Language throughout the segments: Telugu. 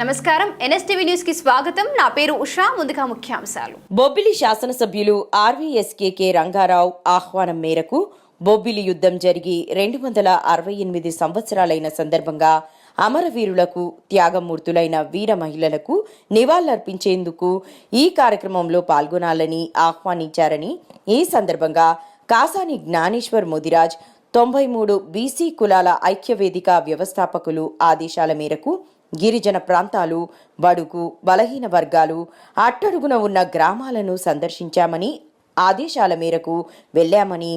నమస్కారం, ఎన్ఎస్టీవీ న్యూస్ కి స్వాగతం. నా పేరు ఉషా. ముందుగా ముఖ్యాంశాలు. బొబ్బిలి శాసనసభ్యులు ఆర్వీఎస్కేకే రంగారావు ఆహ్వానం మేరకు బొబ్బిలి యుద్ధం జరిగి 268 సంవత్సరాలైన సందర్భంగా అమరవీరులకు, త్యాగమూర్తులైన వీర మహిళలకు నివాళులర్పించేందుకు ఈ కార్యక్రమంలో పాల్గొనాలని ఆహ్వానించారని, ఈ సందర్భంగా కాసాని జ్ఞానేశ్వర్ ముదిరాజ్ 93 బీసీ కులాల ఐక్యవేదిక వ్యవస్థాపకులు ఆదేశాల మేరకు గిరిజన ప్రాంతాలు, బడుగు, బలహీన వర్గాలు, అట్టడుగున ఉన్న గ్రామాలను సందర్శించామని, ఆదేశాల మేరకు వెళ్లామని,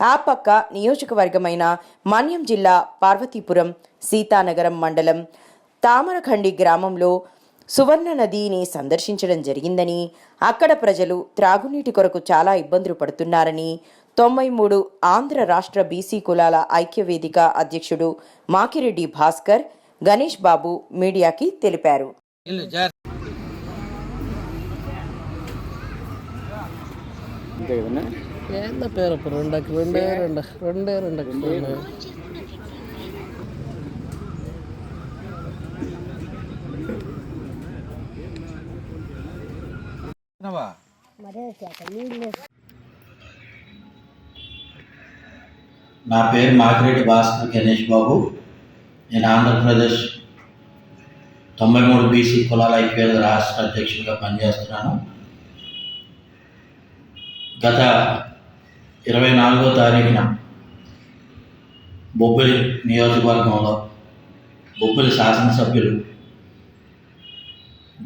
ఆ పక్క నియోజకవర్గమైన మన్యం జిల్లా పార్వతీపురం సీతానగరం మండలం తామరఖండి గ్రామంలో సువర్ణ నదిని సందర్శించడం జరిగిందని, అక్కడ ప్రజలు త్రాగునీటి కొరకు చాలా ఇబ్బందులు పడుతున్నారని 93 ఆంధ్ర రాష్ట్ర బీసీ కులాల ఐక్యవేదిక అధ్యక్షుడు మాకిరెడ్డి భాస్కర్, గణేష్ బాబు మీడియాకి తెలిపారు. నా పేరు మాకిరెడ్డి భాస్కర్ గణేష్ బాబు. నేను ఆంధ్రప్రదేశ్ 93 బీసీ కులాల ఐక్యవేదిక రాష్ట్ర అధ్యక్షుడిగా పనిచేస్తున్నాను. గత 24వ తారీఖున బొబ్బిలి నియోజకవర్గంలో బొబ్బిలి శాసనసభ్యులు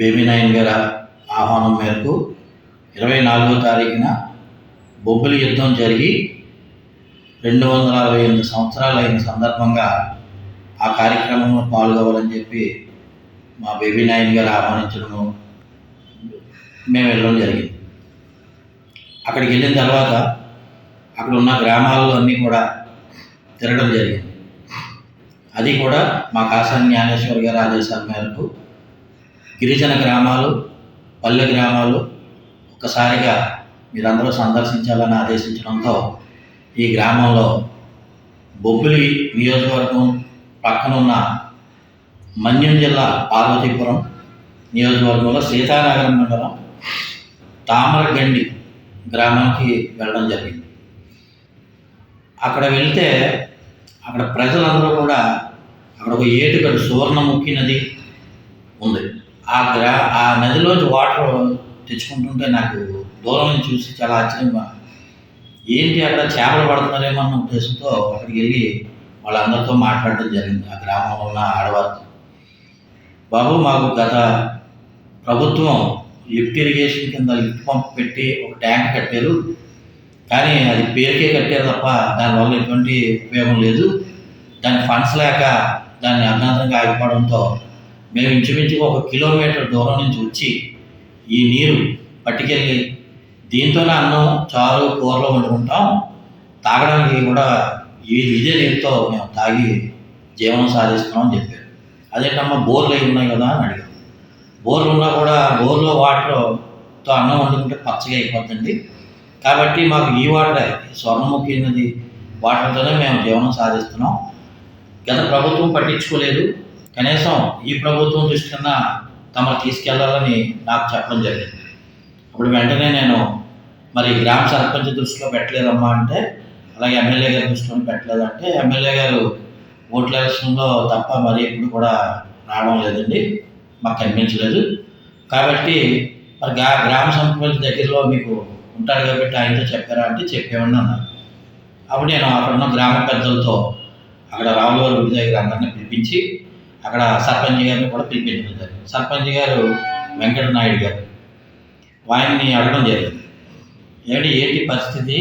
బేబీనాయన్ గారి ఆహ్వానం మేరకు 24వ తారీఖున బొబ్బిలి యుద్ధం జరిగి 268 సంవత్సరాలైన సందర్భంగా ఆ కార్యక్రమంలో పాల్గొవాలని చెప్పి మా బేబీనాయన్ గారు ఆహ్వానించడము మేము వెళ్ళడం జరిగింది. అక్కడికి వెళ్ళిన తర్వాత అక్కడ ఉన్న గ్రామాల్లో అన్నీ కూడా తిరగడం జరిగింది. అది కూడా మా కాసాని జ్ఞానేశ్వర్ గారి ఆదేశాల మేరకు గిరిజన గ్రామాలు, పల్లె గ్రామాలు ఒక్కసారిగా మీరందరూ సందర్శించాలని ఆదేశించడంతో ఈ గ్రామంలో బొబ్బిలి నియోజకవర్గం పక్కనున్న మన్యం జిల్లా పార్వతీపురం నియోజకవర్గంలో సీతానగరం మండలం తామరగండి గ్రామానికి వెళ్ళడం జరిగింది. అక్కడ వెళ్తే అక్కడ ప్రజలందరూ కూడా అక్కడ ఒక ఏటుగడు సువర్ణముఖి నది ఉంది. ఆ నదిలోంచి వాటర్ తెచ్చుకుంటుంటే నాకు దూరం నుంచి చూసి చాలా ఆశ్చర్యంగా, ఏంటి అక్కడ చేపలు పడుతున్నారేమో అన్న ఉద్దేశంతో అక్కడికి వెళ్ళి వాళ్ళందరితో మాట్లాడడం జరిగింది. ఆ గ్రామంలో ఉన్న ఆడవారితో, బాబు మాకు గత ప్రభుత్వం లిఫ్ట్ ఇరిగేషన్ కింద లిఫ్ట్ పంప్ పెట్టి ఒక ట్యాంక్ కట్టారు, కానీ అది పేరుకే కట్టారు తప్ప దానివల్ల ఎటువంటి ఉపయోగం లేదు. దాని ఫండ్స్ లేక దాన్ని అజ్ఞాతంగా ఆగిపోవడంతో మేము ఇంచుమించుగా 1 కిలోమీటర్ దూరం నుంచి వచ్చి ఈ నీరు పట్టుకెళ్ళి దీంతోనే అన్నం, చారు, కూరలో వండుకుంటాం, తాగడానికి కూడా ఇదే నీరుతో మేము తాగి జీవనం సాధిస్తున్నామని చెప్పారు. అదేంటమ్మా బోర్లు అవి ఉన్నాయి కదా అని అడిగారు. బోర్లు ఉన్నా కూడా బోర్లో వాటర్తో అన్నం వండుకుంటే పచ్చగా అయిపోతుంది, కాబట్టి మాకు ఈ వాటరే, స్వర్ణముఖి నది వాటర్తోనే మేము జీవనం సాధిస్తున్నాం. గత ప్రభుత్వం పట్టించుకోలేదు, కనీసం ఈ ప్రభుత్వం దృష్టికన్నా తమరు తీసుకెళ్లాలని నాకు చెప్పడం జరిగింది. అప్పుడు వెంటనే నేను మరి గ్రామ సర్పంచ్ దృష్టిలో పెట్టలేదమ్మా అంటే, అలాగే ఎమ్మెల్యే గారి దృష్టిలో పెట్టలేదంటే, ఎమ్మెల్యే గారు ఓట్ల ఎలక్షన్లో తప్ప మరి ఎప్పుడు కూడా రావడం లేదండి, మాకు కనిపించలేదు, కాబట్టి మరి గ్రామ సర్పంచ్ దగ్గరలో మీకు ఉంటాడు కాబట్టి ఆయనతో చెప్పారా అంటే చెప్పేవాడిని అన్నారు. అప్పుడు నేను అక్కడ ఉన్న గ్రామ పెద్దలతో అక్కడ రావులవారి గుడి దగ్గర అందరినీ పిలిపించి అక్కడ సర్పంచ్ గారిని కూడా పిలిపించడం జరిగింది. సర్పంచ్ గారు వెంకటనాయుడు గారు, ఆయన్ని అడగడం జరిగింది, ఏంటి పరిస్థితి,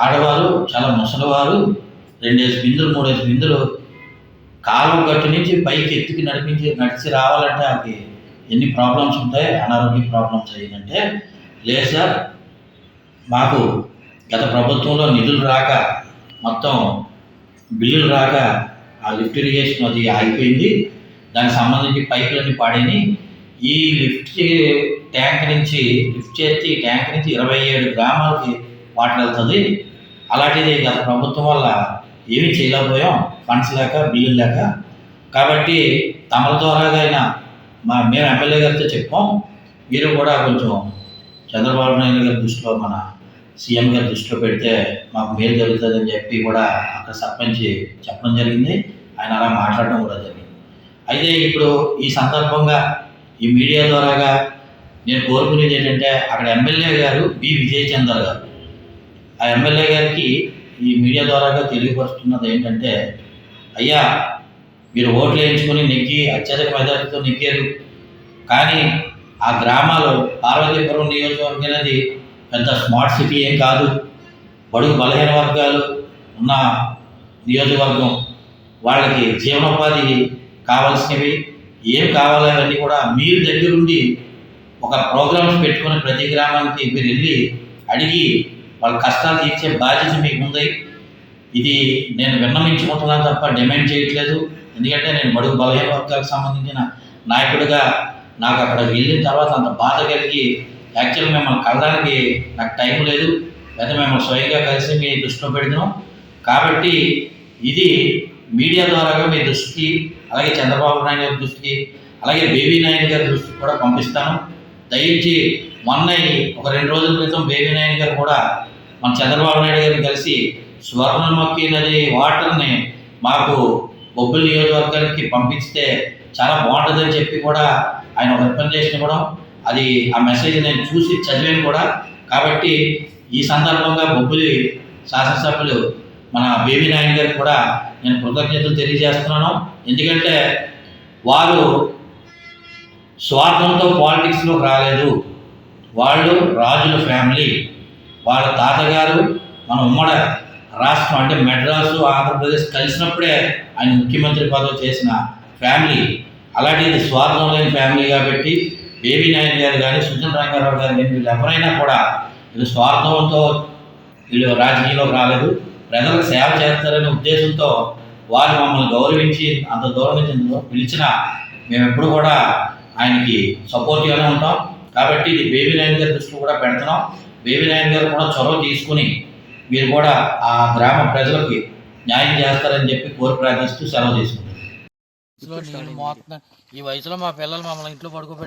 ఆడవారు చాలా ముసలివారు 2 బిందులు 3 బిందులు కాలువ గట్టు నుంచి పైకి ఎత్తుకి నడిచి రావాలంటే వాళ్ళకి ఎన్ని ప్రాబ్లమ్స్ ఉంటాయి, అనారోగ్య ప్రాబ్లమ్స్ అయ్యిందంటే, లేదు సార్ మాకు గత ప్రభుత్వంలో నిధులు రాక మొత్తం బిల్లులు రాక ఆ లిఫ్ట్ ఇరిగేషన్ అది ఆగిపోయింది, దానికి సంబంధించి పైపులన్నీ పాడైనాయి, ఈ లిఫ్ట్ ట్యాంక్ నుంచి లిఫ్ట్ చేసి ట్యాంక్ నుంచి 27 గ్రామాలకి వాటర్ వెళ్తుంది, అలాంటిది గత ప్రభుత్వం వల్ల ఏమీ చేయలేకపోయాం, ఫండ్స్ లేక బిల్లులు లేక, కాబట్టి తమల ద్వారాగా అయినా మేము ఎమ్మెల్యే గారితో చెప్పాం, మీరు కూడా కొంచెం చంద్రబాబు నాయుడు గారి దృష్టిలో మన సీఎం గారి దృష్టిలో పెడితే మాకు మేలు జరుగుతుందని చెప్పి కూడా అక్కడ సర్పంచ్ చెప్పడం జరిగింది. ఆయన అలా మాట్లాడడం కూడా జరిగింది. అయితే ఇప్పుడు ఈ సందర్భంగా ఈ మీడియా ద్వారాగా నేను కోరుకునేది ఏంటంటే, అక్కడ ఎమ్మెల్యే గారు బి విజయ్ చంద్ర గారు, ఆ ఎమ్మెల్యే గారికి ఈ మీడియా ద్వారాగా తెలియపరుస్తున్నది ఏంటంటే, అయ్యా మీరు ఓట్లు వేయించుకొని నెగ్గి అత్యధిక మెజార్టీతో నెగ్గారు, కానీ ఆ గ్రామాలు పార్వతీపురం నియోజకవర్గం అనేది పెద్ద స్మార్ట్ సిటీ ఏం కాదు, బడుగు బలహీన వర్గాలు ఉన్న నియోజకవర్గం, వాళ్ళకి జీవనోపాధి కావాల్సినవి ఏం కావాలో అవన్నీ కూడా మీరు దగ్గరుండి ఒక ప్రోగ్రామ్స్ పెట్టుకుని ప్రతి గ్రామానికి మీరు వెళ్ళి అడిగి వాళ్ళ కష్టాలు తీర్చే బాధ్యత మీకు ఉంది. ఇది నేను విన్నమించుకుంటున్నాను తప్ప డిమాండ్ చేయట్లేదు. ఎందుకంటే నేను బడుగు బలహీన వర్గాలకు సంబంధించిన నాయకుడిగా నాకు అక్కడ వెళ్ళిన తర్వాత అంత బాధ కలిగి యాక్చువల్గా మిమ్మల్ని కలడానికి నాకు టైం లేదు, లేదా మిమ్మల్ని స్వయంగా కలిసి మీ దృష్టిలో పెడుతున్నాం. కాబట్టి ఇది మీడియా ద్వారాగా మీ దృష్టికి, అలాగే చంద్రబాబు నాయుడు గారి దృష్టికి, అలాగే బేబీ నాయుడు గారి దృష్టికి కూడా పంపిస్తాను. దయించి మొన్న ఒక 2 రోజుల క్రితం బేబీ నాయుడు గారు కూడా మన చంద్రబాబు నాయుడు గారిని కలిసి స్వర్ణముఖి నది వాటర్ని మాకు బొబ్బిలి నియోజకవర్గానికి పంపిస్తే చాలా బాగుంటుందని చెప్పి కూడా ఆయన ఒక రిప్రజెంటేషన్ ఇవ్వడం, అది ఆ మెసేజ్ నేను చూసి చదివాను కూడా. కాబట్టి ఈ సందర్భంగా బొబ్బిలి శాసనసభ్యులు మన బేబీ నాయుడు గారికి కూడా నేను కృతజ్ఞతలు తెలియజేస్తున్నాను. ఎందుకంటే వారు స్వార్థంతో పాలిటిక్స్లోకి రాలేదు, వాళ్ళు రాజుల ఫ్యామిలీ. వాళ్ళ తాతగారు మన ఉమ్మడి రాష్ట్రం అంటే మెడ్రాసు ఆంధ్రప్రదేశ్ కలిసినప్పుడే ఆయన ముఖ్యమంత్రి పదవి చేసిన ఫ్యామిలీ. అలాంటిది స్వార్థం లేని ఫ్యామిలీ కాబట్టి బేబీ నాయుడు గారు కానీ సుజన్ రంగారావు గారు కానీ వీళ్ళు ఎవరైనా కూడా వీళ్ళు స్వార్థంతో వీళ్ళు రాజకీయంలోకి రాలేదు, ప్రజలకు సేవ చేస్తారనే ఉద్దేశంతో వారు మమ్మల్ని గౌరవించి అంత దూరం నుంచి పిలిచిన మేము ఎప్పుడు కూడా ఆయనకి సపోర్టివ్గానే ఉంటాం. కాబట్టి ఇది బేబీ నాయుడు గారి దృష్టిలో కూడా పెడుతున్నాం. బేబీ నాయుడు గారు కూడా చొరవ తీసుకుని మీరు కూడా ఆ గ్రామ ప్రజలకి న్యాయం చేస్తారని చెప్పి కోరి ప్రార్థిస్తూ సెలవు తీసుకుంటాం. ఈ వయసులో మా పిల్లలు మమ్మల్ని ఇంట్లో పడుకోబెట్టి